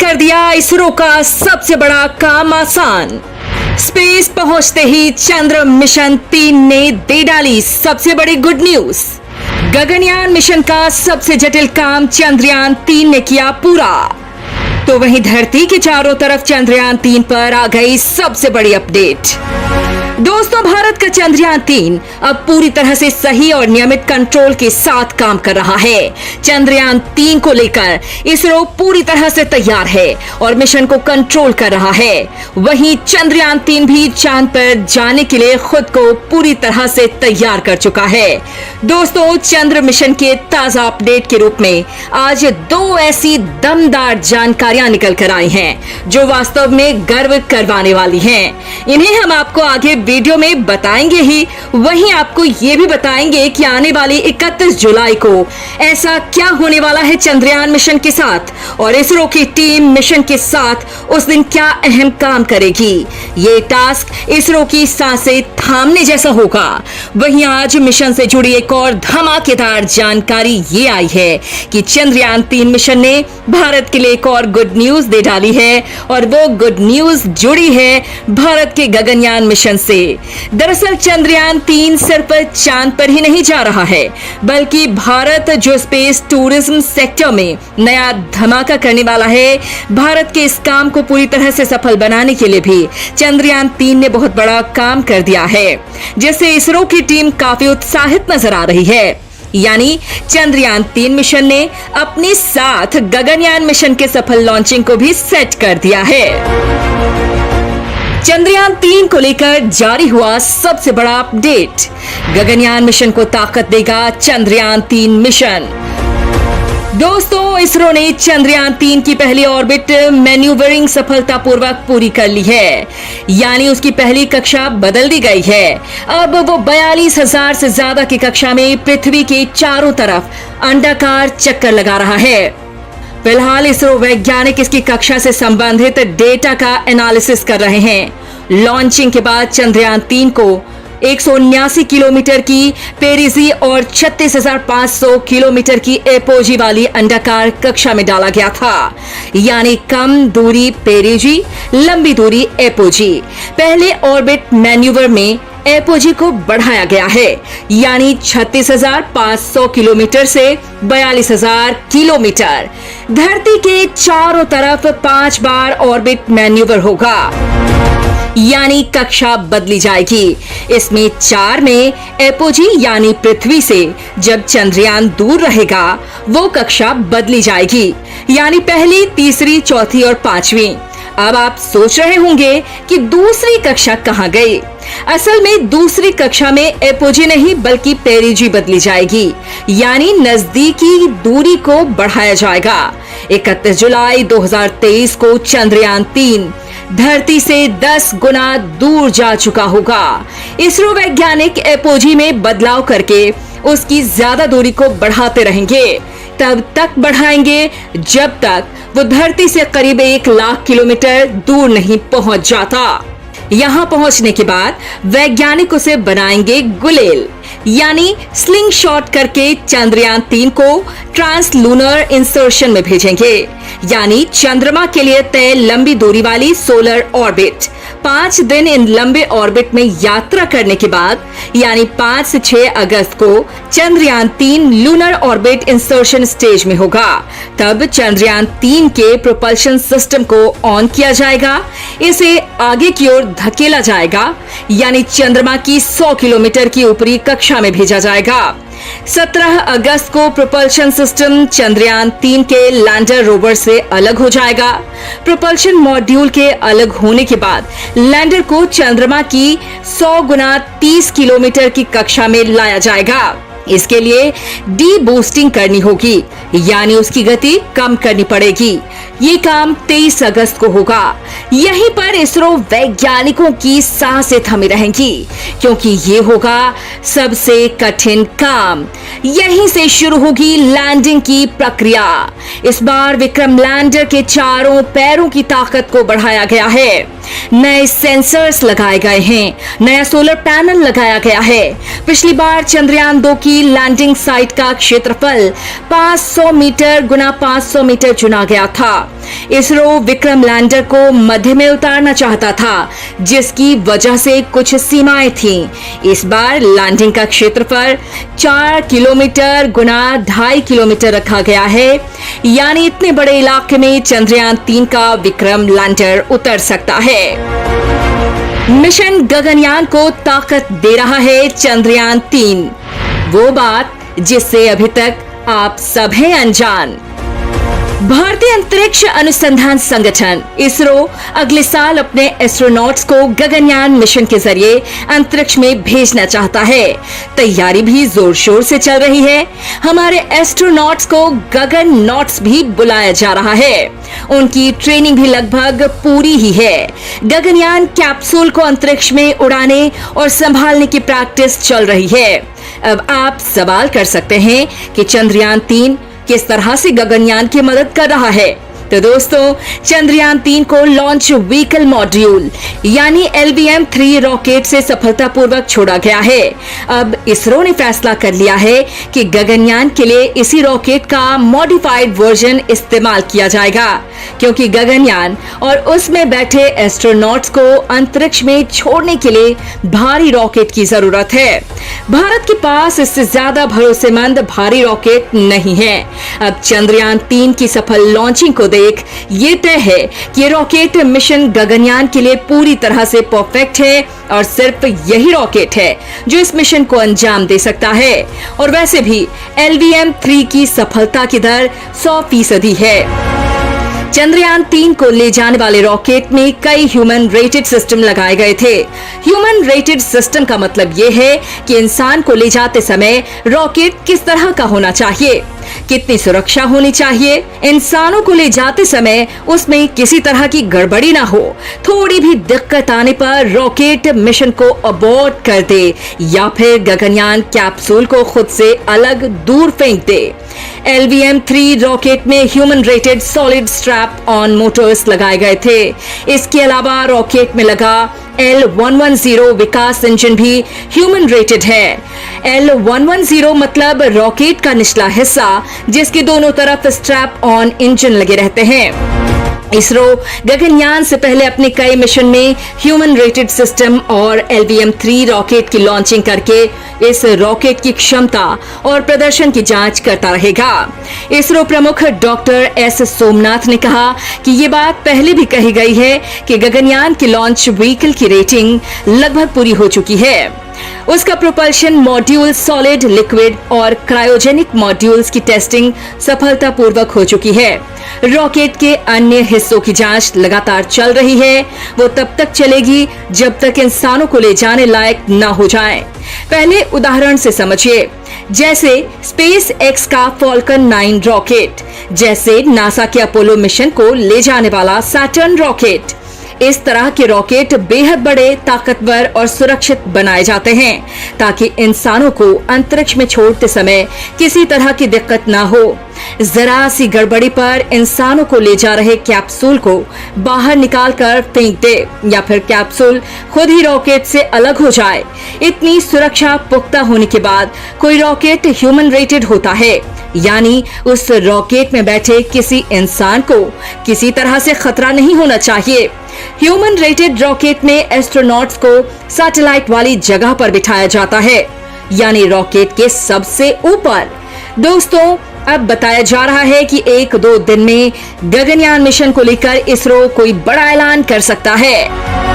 कर दिया इसरो का सबसे बड़ा काम आसान। स्पेस पहुंचते ही चंद्र मिशन 3 ने दे डाली सबसे बड़ी गुड न्यूज। गगनयान मिशन का सबसे जटिल काम चंद्रयान 3 ने किया पूरा। तो वहीं धरती के चारों तरफ चंद्रयान 3 पर आ गई सबसे बड़ी अपडेट। दोस्तों, भारत का चंद्रयान 3 अब पूरी तरह से सही और नियमित कंट्रोल के साथ काम कर रहा है। चंद्रयान 3 को लेकर इसरो पूरी तरह से तैयार है और मिशन को कंट्रोल कर रहा है। वहीं चंद्रयान 3 भी चांद पर जाने के लिए खुद को पूरी तरह से तैयार कर चुका है। दोस्तों, चंद्र मिशन के ताजा अपडेट के रूप में आज 2 ऐसी दमदार जानकारियां निकल कर आई हैं जो वास्तव में गर्व करवाने वाली हैं। इन्हें हम आपको आगे वीडियो में बताएंगे ही, वहीं आपको ये भी बताएंगे कि आने वाली 31 जुलाई को ऐसा क्या होने वाला है चंद्रयान मिशन के साथ और इसरो की टीम मिशन के साथ उस दिन क्या अहम काम करेगी। ये टास्क इसरो की सांसें थामने जैसा होगा। वहीं आज मिशन से जुड़ी एक और धमाकेदार जानकारी ये आई है कि चंद्रयान 3 मिशन ने भारत के लिए एक और गुड न्यूज दे डाली है और वो गुड न्यूज जुड़ी है भारत के गगनयान मिशन से। दरअसल चंद्रयान 3 सिर्फ चांद पर ही नहीं जा रहा है, बल्कि भारत जो स्पेस टूरिज्म सेक्टर में नया धमाका करने वाला है, भारत के इस काम को पूरी तरह से सफल बनाने के लिए भी चंद्रयान 3 ने बहुत बड़ा काम कर दिया है, जिससे इसरो की टीम काफी उत्साहित नजर आ रही है। यानी चंद्रयान 3 मिशन ने अपने साथ गगनयान मिशन के सफल लॉन्चिंग को भी सेट कर दिया है। चंद्रयान 3 को लेकर जारी हुआ सबसे बड़ा अपडेट। गगनयान मिशन को ताकत देगा चंद्रयान 3 मिशन। दोस्तों, इसरो ने चंद्रयान 3 की पहली ऑर्बिट मैन्यूवरिंग सफलतापूर्वक पूरी कर ली है। यानी उसकी पहली कक्षा बदल दी गई है। अब वो 42,000 से ज्यादा की कक्षा में पृथ्वी के चारों तरफ अंडाकार चक्कर लगा रहा है। फिलहाल इसरो वैज्ञानिक इसकी कक्षा से संबंधित डेटा का एनालिसिस कर रहे हैं। लॉन्चिंग के बाद चंद्रयान 3 को 179 किलोमीटर की पेरिजी और 36,500 किलोमीटर की एपोजी वाली अंडाकार कक्षा में डाला गया था। यानी कम दूरी पेरिजी, लंबी दूरी एपोजी। पहले ऑर्बिट मैन्यूवर में एपोजी को बढ़ाया गया है, यानी 36,500 किलोमीटर से 42,000 किलोमीटर। धरती के चारों तरफ 5 बार ऑर्बिट मैन्यूवर होगा, यानी कक्षा बदली जाएगी। इसमें 4 में एपोजी यानी पृथ्वी से जब चंद्रयान दूर रहेगा वो कक्षा बदली जाएगी, यानी पहली, तीसरी, चौथी और 5वीं। अब आप सोच रहे होंगे कि दूसरी कक्षा कहां गई। असल में दूसरी कक्षा में एपोजी नहीं बल्कि पेरिजी बदली जाएगी, यानी नजदीकी दूरी को बढ़ाया जाएगा। 31 जुलाई 2023 को चंद्रयान 3 धरती से 10 गुना दूर जा चुका होगा। इसरो वैज्ञानिक एपोजी में बदलाव करके उसकी ज्यादा दूरी को बढ़ाते रहेंगे। तब तक बढ़ाएंगे जब तक वो धरती से करीब 1 लाख किलोमीटर दूर नहीं पहुंच जाता। यहाँ पहुंचने के बाद वैज्ञानिक उसे बनाएंगे गुलेल, यानी स्लिंग शॉट करके चंद्रयान 3 को ट्रांसलूनर इंसर्शन में भेजेंगे, यानी चंद्रमा के लिए तय लंबी दूरी वाली सोलर ऑर्बिट। 5 दिन इन लंबे ऑर्बिट में यात्रा करने के बाद, यानी 5 से 6 अगस्त को Chandrayaan 3 lunar orbit insertion stage में होगा। तब चंद्रयान 3 के प्रोपल्शन सिस्टम को ऑन किया जाएगा, इसे आगे की ओर धकेला जाएगा, यानी चंद्रमा की 100 किलोमीटर की ऊपरी कक्षा में भेजा जाएगा। 17 अगस्त को प्रोपल्शन सिस्टम चंद्रयान 3 के लैंडर रोवर से अलग हो जाएगा। प्रोपल्शन मॉड्यूल के अलग होने के बाद लैंडर को चंद्रमा की 100 गुना 30 किलोमीटर की कक्षा में लाया जाएगा। इसके लिए डी बूस्टिंग करनी होगी, यानी उसकी गति कम करनी पड़ेगी। ये काम 23 अगस्त को होगा। यहीं पर इसरो वैज्ञानिकों की सांसें थमी रहेंगी, क्योंकि ये होगा सबसे कठिन काम। यहीं से शुरू होगी लैंडिंग की प्रक्रिया। इस बार विक्रम लैंडर के चारों पैरों की ताकत को बढ़ाया गया है। नए सेंसर्स लगाए गए हैं, नया सोलर पैनल लगाया गया है। पिछली बार चंद्रयान 2 की लैंडिंग साइट का क्षेत्रफल 500 मीटर गुना 500 मीटर चुना गया था। इसरो विक्रम लैंडर को मध्य में उतारना चाहता था, जिसकी वजह से कुछ सीमाएं थीं। इस बार लैंडिंग का क्षेत्रफल 4 किलोमीटर गुना 2.5 किलोमीटर रखा गया है, यानी इतने बड़े इलाके में चंद्रयान 3 का विक्रम लैंडर उतर सकता है। मिशन गगनयान को ताकत दे रहा है चंद्रयान 3, वो बात जिससे अभी तक आप सब हैं अनजान। भारतीय अंतरिक्ष अनुसंधान संगठन इसरो अगले साल अपने एस्ट्रोनॉट्स को गगनयान मिशन के जरिए अंतरिक्ष में भेजना चाहता है। तैयारी भी जोर शोर से चल रही है। हमारे एस्ट्रोनॉट्स को गगननॉट्स भी बुलाया जा रहा है। उनकी ट्रेनिंग भी लगभग पूरी ही है। गगनयान कैप्सूल को अंतरिक्ष में उड़ाने और संभालने की प्रैक्टिस चल रही है। अब आप सवाल कर सकते हैं कि चंद्रयान 3 किस तरह से गगनयान की मदद कर रहा है। तो दोस्तों, चंद्रयान 3 को लॉन्च व्हीकल मॉड्यूल यानी LVM-3 रॉकेट से सफलतापूर्वक छोड़ा गया है। अब इसरो ने फैसला कर लिया है कि गगनयान के लिए इसी रॉकेट का मॉडिफाइड वर्जन इस्तेमाल किया जाएगा, क्योंकि गगनयान और उसमें बैठे एस्ट्रोनॉट्स को अंतरिक्ष में छोड़ने के लिए भारी रॉकेट की जरूरत है। भारत के पास इससे ज्यादा भरोसेमंद भारी रॉकेट नहीं है। अब चंद्रयान 3 की सफल लॉन्चिंग को देख ये तय है कि ये रॉकेट मिशन गगनयान के लिए पूरी तरह से परफेक्ट है और सिर्फ यही रॉकेट है जो इस मिशन को अंजाम दे सकता है। और वैसे भी LVM-3 की सफलता की दर 100% है। चंद्रयान 3 को ले जाने वाले रॉकेट में कई ह्यूमन रेटेड सिस्टम लगाए गए थे। ह्यूमन रेटेड सिस्टम का मतलब ये है कि इंसान को ले जाते समय रॉकेट किस तरह का होना चाहिए, कितनी सुरक्षा होनी चाहिए, इंसानों को ले जाते समय उसमें किसी तरह की गड़बड़ी ना हो, थोड़ी भी दिक्कत आने पर रॉकेट मिशन को अबॉर्ट कर दे या फिर गगनयान कैप्सूल को खुद से अलग दूर फेंक दे। LVM-3 रॉकेट में human rated solid strap on Motors लगाए गए थे। इसके अलावा रॉकेट में लगा L110 विकास इंजन भी ह्यूमन रेटेड है। L110 मतलब रॉकेट का निचला हिस्सा जिसके दोनों तरफ स्ट्रैप ऑन इंजन लगे रहते हैं। इसरो गगनयान से पहले अपने कई मिशन में ह्यूमन रेटेड सिस्टम और LVM-3 रॉकेट की लॉन्चिंग करके इस रॉकेट की क्षमता और प्रदर्शन की जांच करता रहेगा। इसरो प्रमुख डॉक्टर S सोमनाथ ने कहा कि ये बात पहले भी कही गई है कि गगनयान की लॉन्च व्हीकल की रेटिंग लगभग पूरी हो चुकी है। उसका प्रोपल्शन मॉड्यूल, सॉलिड, लिक्विड और क्रायोजेनिक मॉड्यूल्स की टेस्टिंग सफलतापूर्वक हो चुकी है। रॉकेट के अन्य हिस्सों की जांच लगातार चल रही है। वो तब तक चलेगी जब तक इंसानों को ले जाने लायक न हो जाए। पहले उदाहरण से समझिए, जैसे स्पेस एक्स का फॉल्कन 9 रॉकेट, जैसे नासा के अपोलो मिशन को ले जाने वाला सैटर्न रॉकेट। इस तरह के रॉकेट बेहद बड़े, ताकतवर और सुरक्षित बनाए जाते हैं ताकि इंसानों को अंतरिक्ष में छोड़ते समय किसी तरह की दिक्कत ना हो। जरा सी गड़बड़ी पर इंसानों को ले जा रहे कैप्सूल को बाहर निकाल कर फेंक दे या फिर कैप्सूल खुद ही रॉकेट से अलग हो जाए। इतनी सुरक्षा पुख्ता होने के बाद कोई रॉकेट ह्यूमन रेटेड होता है, यानी उस रॉकेट में बैठे किसी इंसान को किसी तरह से खतरा नहीं होना चाहिए। ह्यूमन रेटेड रॉकेट में एस्ट्रोनॉट्स को सैटेलाइट वाली जगह पर बिठाया जाता है, यानी रॉकेट के सबसे ऊपर। दोस्तों, अब बताया जा रहा है कि 1-2 दिन में गगनयान मिशन को लेकर इसरो कोई बड़ा ऐलान कर सकता है।